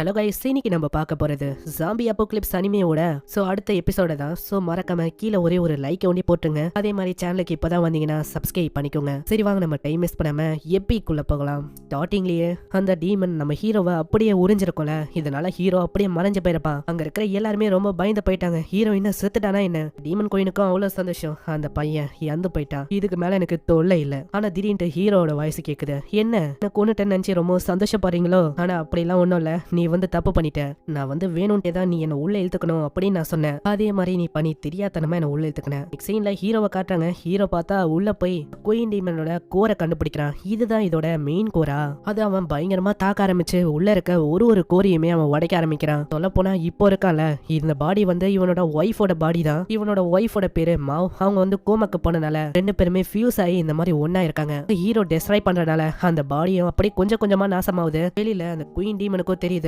Hello guys, இன்னைக்கு நம்ம பார்க்க போறது ஜாம்பி அப்போகலிப்ஸ் அனிமேயோட அடுத்த எபிசோட தான். மறக்காம கீழே ஒரே ஒரு லைக் ஒண்டி போட்டுருங்க. அதே மாதிரி சேனலுக்கு இப்பதான் வந்தீங்கன்னா சப்ஸ்கிரைப் பண்ணிக்கோங்க. சரி வாங்க, நம்ம டைம் வேஸ்ட் பண்ணாம எப்பிக்குள்ள போகலாம். ஸ்டார்டிங்லயே அந்த டீமன் நம்ம ஹீரோவை அப்படியே உறிஞ்சிருக்கோம்ல, இதனால ஹீரோ அப்படியே மறைஞ்சு போயிருப்பான். அங்க இருக்கிற எல்லாருமே ரொம்ப பயந்து போயிட்டாங்க. ஹீரோ என்ன செத்துட்டானா என்ன? டீமன் கோயினுக்கும் அவ்வளவு சந்தோஷம். அந்த பையன் இறந்து போயிட்டான், இதுக்கு மேல எனக்கு தொல்லை இல்ல. ஆனா திடீர்னு ஹீரோட வாய்ஸ் கேக்குது. என்ன கொண்டுட்டேன்னு நினைச்சு ரொம்ப சந்தோஷப்படுறீங்களோ? ஆனா அப்படிலாம் ஒண்ணும் இல்ல, நீ தப்பு பண்ணிட்ட. நான் வேணும்ட்டே தான் நீ என்ன உள்ள இழுத்துக்கணும் அப்படின்னு நான் சொன்னேன். அதே மாதிரி நீ பண்ணி தெரியாதனமா என்ன உள்ள இழுத்துக்கினேன். சீன்ல ஹீரோவை காட்டுறாங்க. ஹீரோ பார்த்தா உள்ள போய் குயின் டீமனோட கோரை கண்டுபிடிக்கிறான். இதுதான் இதோட மெயின் கோரா. அது அவன் பயங்கரமா தாக்க ஆரம்பிச்சு உள்ள இருக்க ஒரு கோரியுமே அவன் உடைக்க ஆரம்பிக்கிறான். சொல்ல போனா இப்போ இருக்கால, இந்த பாடி இவனோட ஒய்ஃபோட பாடி தான். இவனோட ஒய்ஃபோட பேரு மாவ். அவங்க கோமாக்கு போனனால ரெண்டு பேருமே ஃபியூஸ் ஆகி இந்த மாதிரி ஒன்னா இருக்காங்க. ஹீரோ டெஸ்ட்ராய் பண்றதுனால அந்த பாடியும் அப்படியே கொஞ்சம் கொஞ்சமா நாசமாகுது. வெளியில அந்த குயின் டீமனுக்கும் தெரியுது.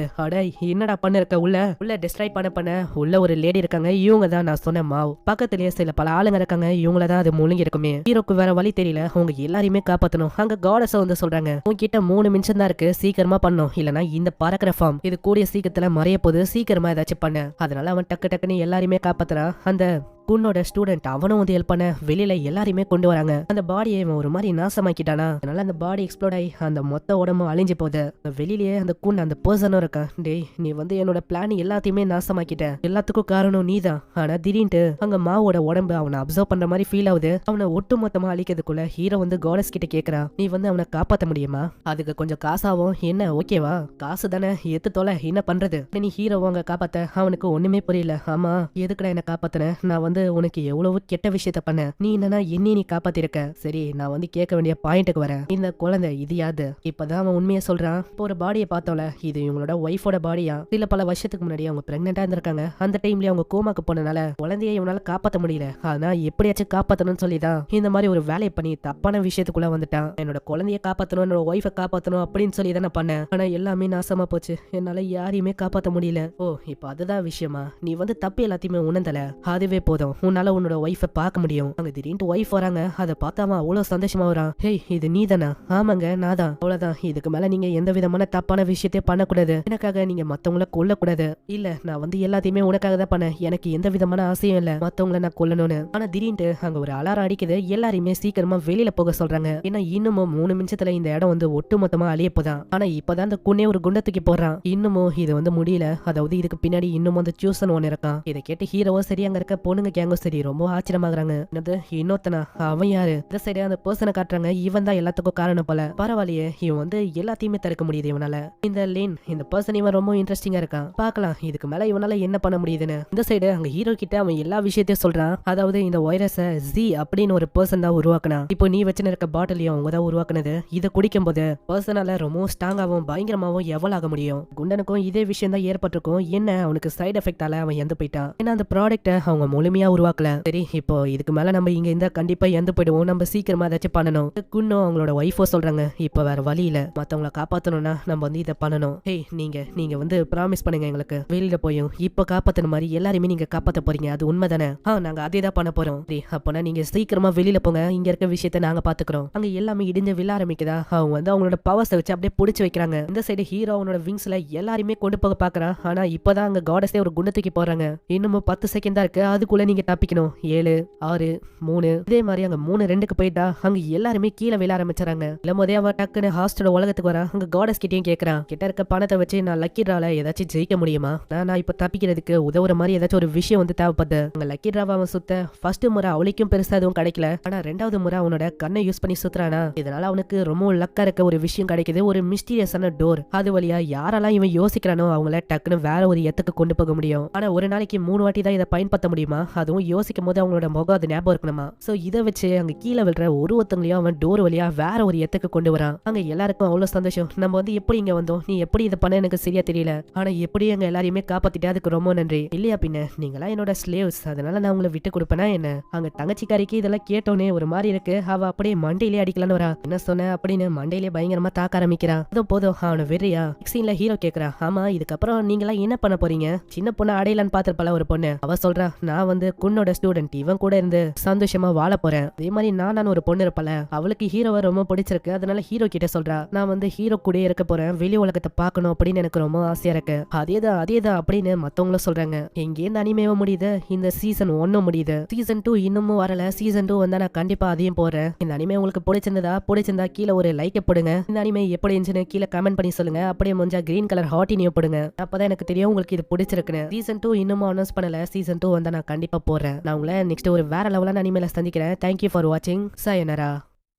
என்னடா பண்ண இருக்க உள்ள டிஸ்ட்ராய் பண்ண உள்ள ஒரு லேடி இருக்காங்க. இவங்க தான் நான் சொன்ன மாவ். பக்கத்திலேயே சில பல ஆளுங்க இருக்காங்க. இவங்களதான் அது முழுங்கி இருக்குமே. ஹீரோக்கு வேற வழி தெரியல. அவங்க எல்லாரையுமே காப்பாத்தணும். அங்க காடஸ சொல்றாங்க, உங்ககிட்ட 3 நிமிஷம் தான் இருக்கு, சீக்கிரமா பண்ணும், இல்லனா இந்த பறக்கிற ஃபார்ம் இது கூடிய சீக்கிரத்துல மறைய போது, சீக்கிரமா ஏதாச்சும் பண்ண. அதனால அவன் டக்குன்னு எல்லாரையுமே காப்பாத்துறான். அந்த குன்னோட ஸ்டூடெண்ட் அவனும் ஹெல்ப் பண்ண வெளியில எல்லாரையுமே கொண்டு வராங்க. அந்த பாடியை இவன் ஒரு மாதிரி நாசமாக்கிட்டானா, அதனால அந்த பாடி எக்ஸ்ப்ளோட் ஆகி அந்த மொத்த உடம்பும் அழிஞ்சு போகுது. வெளியிலேயே அந்த குன் அந்த பர்சனும் இருக்கான். டேய், நீ என்னோட பிளான் எல்லாத்தையுமே நாசமாக்கிட்ட, எல்லாத்துக்கும் காரணம் நீதான். ஆனா திடீர்னு அங்க மாவோட உடம்பு அவனை அப்சர்வ் பண்ற மாதிரி ஃபீல் ஆகுது. அவனை ஒட்டு மொத்தமா அழிக்கிறதுக்குள்ள ஹீரோ காடஸ் கிட்ட கேக்குறான், நீ அவனை காப்பாத்த முடியுமா? அதுக்கு கொஞ்சம் காசாவும். என்ன ஓகேவா? காசு தானே, எத்து தொலை, என்ன பண்றது? நீ ஹீரோவை அங்க காப்பாத்த அவனுக்கு ஒண்ணுமே புரியல. ஆமா, எதுக்குடா என்ன காப்பாத்தின? நான் உனக்கு எவ்வளவு கெட்ட விஷயத்த பண்ண, நீ என்னன்னா என்னைய நீ காப்பாத்திருக்க. சரி, நான் கேட்க வேண்டிய பாயிண்ட்டுக்கு வரேன். இந்த குழந்தை இது யாது? இப்பதான் அவன் உண்மையை சொல்றான். இப்போ ஒரு பாடியை பார்த்தோம்ல, இது இவங்களோட ஒய்ஃபோட பாடியா. சில பல வருஷத்துக்கு முன்னாடி அவங்க பிரெக்னெண்டா இருந்திருக்காங்க. அந்த டைம்ல அவங்க கோமாக்கு போனனால குழந்தைய இவனால காப்பாத்த முடியல. ஆனா எப்படியாச்சும் காப்பாத்தணும்னு சொல்லிதான் இந்த மாதிரி ஒரு வேலையை பண்ணி தப்பான விஷயத்துக்குள்ள வந்துட்டான். என்னோட குழந்தைய காப்பாத்தணும், என்னோட ஒய்ஃபை காப்பாத்தணும் அப்படின்னு சொல்லி தான் பண்ணேன். ஆனா எல்லாமே நாசமா போச்சு. என்னால யாரையுமே காப்பாத்த முடியல. ஓ, இப்ப அதுதான் விஷயமா? நீ தப்பு எல்லாத்தையுமே உணர்ந்தல, அதுவே போதும். உன்னால உன்னோட ஒய்ஃபை பார்க்க முடியும். அங்க திடீர்னு ஒய்ஃப் வராங்க. அதை பார்த்தாம அவ்வளவு சந்தோஷமா வரான். ஹேய், இது நீ தானா? ஆமாங்க, நான் தான். அவ்வளவுதான், இதுக்கு மேல நீங்க எந்த விதமான தப்பான விஷயத்தையும் பண்ணக்கூடாது. எனக்காக நீங்க மத்தவங்கள கொல்லக்கூடாது. இல்ல, நான் எல்லாத்தையுமே உனக்காக தான் பண்ணேன். எனக்கு எந்த விதமான ஆசையும் இல்ல மத்தவங்கள நான் கொல்லணும்னு. ஆனா திடீர்னு அங்க ஒரு அலாரம் அடிக்குது. எல்லாரையுமே சீக்கிரமா வெளியில போக சொல்றாங்க. ஏன்னா இன்னமும் 3 நிமிஷத்துல இந்த இடம் ஒட்டு மொத்தமா அழிய போதான். ஆனா இப்பதான் அந்த குன்னே ஒரு குண்டை தூக்கி போடுறான். இன்னமும் இது முடியல. அதாவது இதுக்கு பின்னாடி இன்னும் சூசன் ஒன்னு இருக்கான். இதை கேட்டு ஹீரோவும் சரி, அங்க இருக்க பொண்ணுங்க கேங்கும் சரி ரொம்ப ஆச்சரியமாகறாங்க. என்னது இன்னொருத்தனா? அவன் யாரு? இந்த சைடு அந்த பர்சனை காட்டுறாங்க. இவன் தான் எல்லாத்துக்கும் காரணம் போல. பரவாயில்லையே, இவன் எல்லாத்தையுமே தடுக்க முடியுது இவனால. இந்த லேன், இந்த பர்சன் இவன் ரொம்ப இன்ட்ரெஸ்டிங்கா இருக்கான். பார்க்கலாம் இதுக்கு மேல இவனால என்ன பண்ண முடியுதுன்னு. இந்த சைடு அங்க ஹீரோ கிட்ட அவன் எல்லா விஷயத்தையும் சொல்றான். அதாவது இந்த வைரஸை ஜி அப்படின்னு ஒரு பர்சன் தான் உருவாக்குனா. இப்போ நீ வச்சுன்னு இருக்க பாட்டிலையும் அவங்க தான் உருவாக்குனது. இதை குடிக்கும் போது பர்சனால ரொம்ப ஸ்ட்ராங்காவும் பயங்கரமாவும் எவ்வளவு ஆக முடியும். குண்டனுக்கும் இதே விஷயம் தான் ஏற்பட்டிருக்கும். என்ன அவனுக்கு சைடு எஃபெக்டால அவன் இறந்து போயிட்டான். ஏன்னா அந்த ப்ராடக்ட்டை அவங்க முழுமையா உருவாக்கல. சரி, இப்போ இதுக்கு மேல நம்ம இங்க இந்த கண்டிப்பா இறந்து போயிடுவோம். நம்ம சீக்கிரமா ஏதாச்சும் பண்ணணும். குன்னும் அவங்களோட ஒய்ஃபோ சொல்றாங்க, இப்ப வேற வழி இல்ல, மத்தவங்களை காப்பாத்தணும்னா நம்ம இதை பண்ணணும். ஹேய், நீங்க ப்ராமிஸ் பண்ணுங்க எங்களுக்கு, வெளியில போயும் இப்ப காப்பாத்தின மாதிரி எல்லாருமே நீங்க காப்பாத்த போறீங்க. அது உண்மைதானே? நாங்க அதே தான் பண்ண போறோம். அப்பனா நீங்க சீக்கிரமா வெளியில போங்க, இங்க இருக்க விஷயத்த நாங்க பாத்துக்கிறோம். அங்க எல்லாமே இடிஞ்சு விழ ஆரம்பிக்குதா. அவங்க அவங்களோட பவர்ஸை வச்சு அப்படியே புடிச்சு வைக்கிறாங்க. இந்த சைடு ஹீரோ அவனோட விங்ஸ்ல எல்லாருமே கொண்டு போக பாக்குறான். ஆனா இப்பதான் அங்க காடஸே ஒரு குண்டை தூக்கி போறாங்க. இன்னமும் 10 செகண்ட் தான் இருக்கு, அதுக்குள்ள நீங்க தப்பிக்கணும். 7 6 3 இதே மாதிரி அங்க 3 2க்கு போயிட்டா அங்க எல்லாருமே கீழே விழ ஆரம்பிச்சாங்க. இல்லம்போதே அவன் டக்குன்னு ஹாஸ்டல் உலகத்துக்கு வரா. அங்க காடஸ் கிட்டயும் கேக்குறான், கிட்ட இருக்க பணத்தை வச்சு நான் லக்கி டிரால ஏதாச்சும் ஜெயிக்க முடியுமா? நான் இப்ப தப்பிக்கிறதுக்கு உதவுற மாதிரி ஏதாச்சும் ஒரு விஷயம் தேவைப்படுது. அங்க லக்கி டிராவை அவன் சுத்த ஃபர்ஸ்ட் முறை அவளுக்கும் பெருசா எதுவும் கிடைக்கல. ஆனா 2வது முறை அவனோட கண்ணை யூஸ் பண்ணி சுத்துறானா. இதனால அவனுக்கு ரொம்ப லக்கா இருக்க ஒரு விஷயம் கிடைக்குது. ஒரு மிஸ்டீரியஸான டோர். அது வழியா யாரெல்லாம் இவன் யோசிக்கிறானோ அவங்கள டக்குன்னு வேற ஒரு இடத்துக்கு கொண்டு போக முடியும். ஆனா ஒரு நாளைக்கு 3 வாட்டி தான் இதை பயன்படுத்த முடியுமா? அதுவும் யோசிக்கும் போது அவங்களோட முகம் அது ஞாபகம் இருக்கணுமா. சோ இதை வச்சு அங்க கீழே விழுற ஒருத்தங்களையும் அவன் டோர் வழியா வேற ஒரு இடத்துக்கு கொண்டு வரான். அங்க எல்லாருக்கும் அவ்வளவு சந்தோஷம். நம்ம எப்படி இங்க வந்தோம், நீ எப்படி இதை பண்ண எனக்கு சரியா தெரியல, ஆனா எப்படி எங்க எல்லாரையுமே காப்பாத்திட்டே, அதுக்கு ரொம்ப நன்றி. இல்லையா பின்ன, நீங்களா என்னோட ஸ்லேவ்ஸ், அதனால நான் உங்களை விட்டு கொடுப்பேனா என்ன? அங்க தங்கச்சிக்காரிக்கு இதெல்லாம் கேட்டோன்னே ஒரு மாதிரி இருக்கு. அவ அப்படியே மண்டையிலே அடிக்கலான்னு வரா. என்ன சொன்ன அப்படின்னு மண்டையிலே பயங்கரமா தாக்க ஆரம்பிக்கிறான். அதுவும் போதும், அவனை வெறியா. சீன்ல ஹீரோ கேக்குறா, ஆமா இதுக்கப்புறம் நீங்களா என்ன பண்ண போறீங்க? சின்ன பொண்ணு அடையலான்னு பாத்திருப்பால ஒரு பொண்ணு. அவ சொல்றா, நான் குன்னோட ஸ்டூடெண்ட் இவன் கூட இருந்து சந்தோஷமா வாழ போறேன். அதே மாதிரி நான் ஒரு பொண்ணு இருப்பல, அவளுக்கு ஹீரோவை ரொம்ப பிடிச்சிருக்கு. அதனால ஹீரோ கிட்ட சொல்றா, நான் வந்து ஹீரோ கூட இருக்க போறேன், வெளி உலகத்தை பார்க்கணும் அப்படின்னு எனக்கு ரொம்ப ஆசையா இருக்கு. அதேதான் அப்படின்னு மத்தவங்களும் சொல்றாங்க. எங்கே இந்த அனிமேவும் முடியுது, இந்த சீசன் 1 முடியுது. சீசன் 2 இன்னமும் வரல. சீசன் 2 வந்தா நான் கண்டிப்பா அதையும் போறேன். இந்த அனிமே உங்களுக்கு பிடிச்சிருந்தா கீழே ஒரு லைக் போடுங்க. இந்த அனிமே எப்படி இருந்துச்சுன்னு கீழே கமெண்ட் பண்ணி சொல்லுங்க. அப்படியே முடிஞ்சா கிரீன் கலர் ஹார்ட்டினியோ போடுங்க. அப்பதான் எனக்கு தெரியும் உங்களுக்கு இது பிடிச்சிருக்குன்னு. சீசன் 2 இன்னமும் அனௌன்ஸ் பண்ணல. சீசன் 2 வந்தா நான் கண்டிப்பா போறேன். நான் உங்களை நெக்ஸ்ட் ஒரு வேற லெவலான அனிமேல சந்திக்கிறேன். தேங்க்யூ ஃபார் வாட்சிங். சாயனரா.